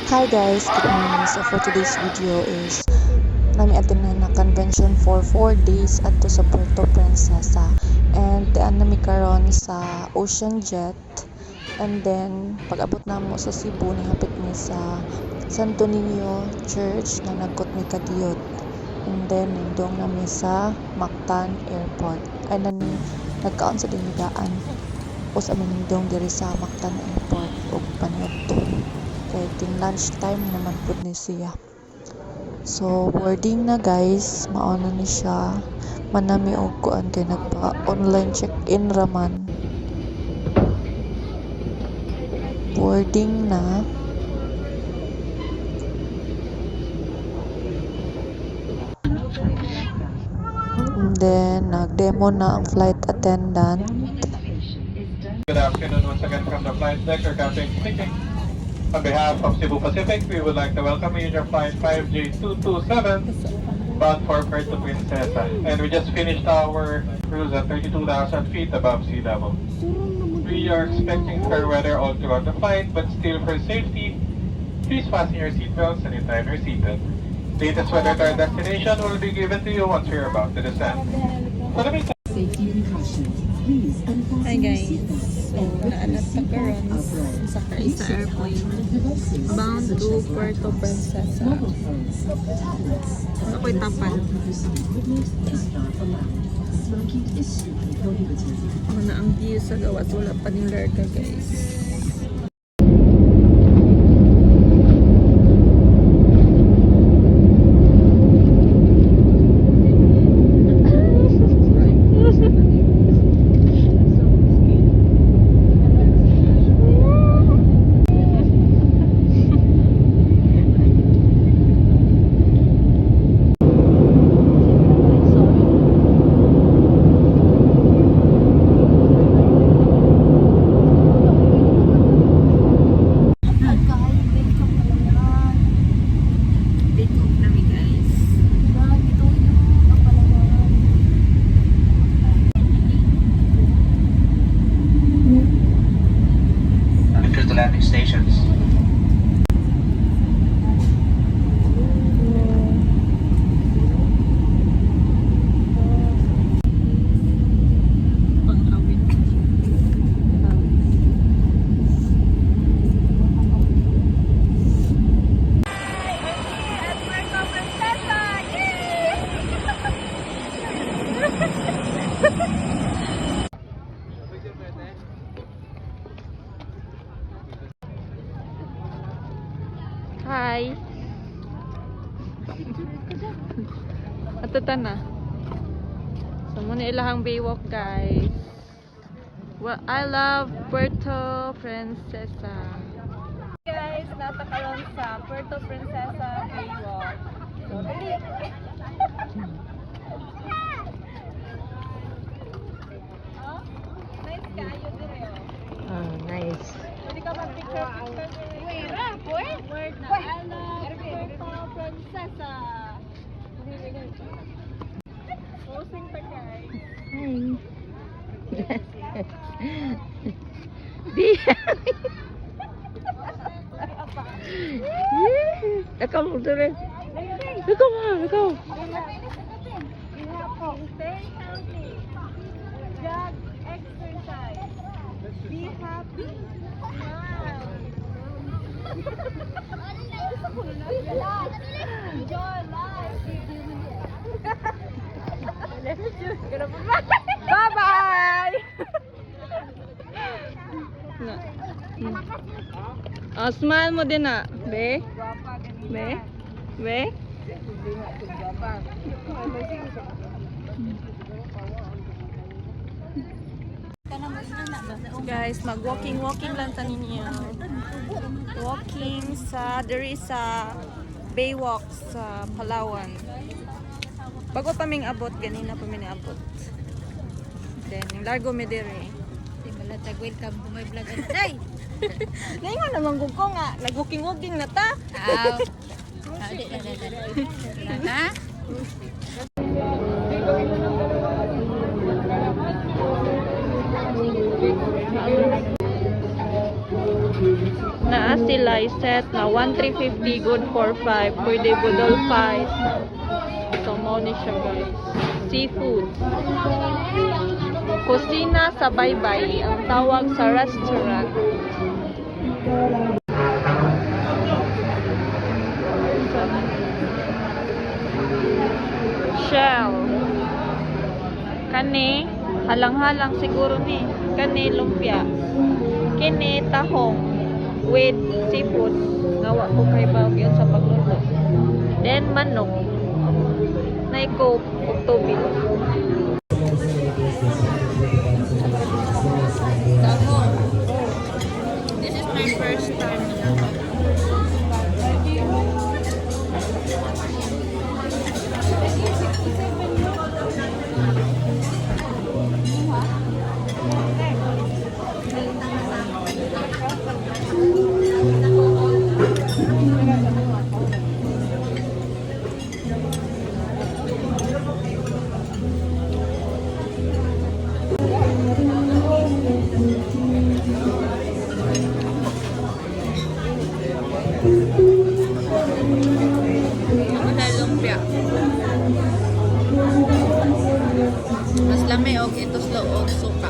Hi guys, good morning. So for today's video is nami attend na convention for 4 days adto sa Puerto Princesa, and daan nami karon sa Ocean Jet, and then pag-abot namo sa Cebu nihapit mi sa Santo Niño Church na nagkot mi kadiyot, and then nindong nami sa Mactan Airport ay nagkaon sa dinigaan o sa nindong diri sa Mactan Airport ug paniadto kay ting lunch time naman pud ni siya. So boarding na guys, mauna ni siya, manami og kuan kay nagpa online check-in raman. Boarding na. And then nag-demo na ang flight attendant. Good afternoon once again from the flight deck. Your captain speaking. On behalf of Cebu Pacific, we would like to welcome you in your flight 5J227 bound for Puerto Princesa. And we just finished our cruise at 32,000 feet above sea level. We are expecting fair weather all throughout the flight, but still for safety, please fasten your seatbelts anytime you're seated. Latest weather to our destination will be given to you once we are about to descend. So let me Safety precautions. Please unfasten Hi your guys, seatbelts. so naanak sa karon sakay sa airplane bound to Puerto Princesa. Ako'y tapan. Smoking is strictly prohibited. Ano na ang view sa gawas, wala pa din larga guys. landing stations. Hi. Ato ta na. So muna ilahang baywalk guys. Well, I love Puerto Princesa. Guys, nata karon sa Puerto Princesa baywalk. So dali. Oh, nice kayo dire. Oh, nice. Pwede ka mag-picture. Word na. I love Puerto Princesa. Posing pa guys. Di. Ikaw mo dire. Ikaw nga, ikaw. Stay healthy. Jog exercise. Be happy. Smile. Enjoy life. Bye-bye! Oh, smile mo din na. Be? Be? Be? Guys, mag-walking lang ta ninyo. Walking sa diri sa Baywalk sa Palawan. Bago pa ming abot, ganina pa ming abot. Then, yung largo mi diri. Di malatag welcome to my vlog. Day. Naingon naman ko nga, nag-walking na ta. Ha? Naa Silay set na 1,350 good for 5. Pwede budol 5. So, mo ni siya guys. Seafood. Kusina sa baybay ang tawag sa restaurant. Shell. Kani, halang-halang siguro ni. Kani lumpia. Kini tahong with seafood. Ngawa ko kay Bagyo sa pagluto. Then manok. Naiko ug tubig. Tahong. This is my first time. Lumpia. Mas lami og itos lo og suka.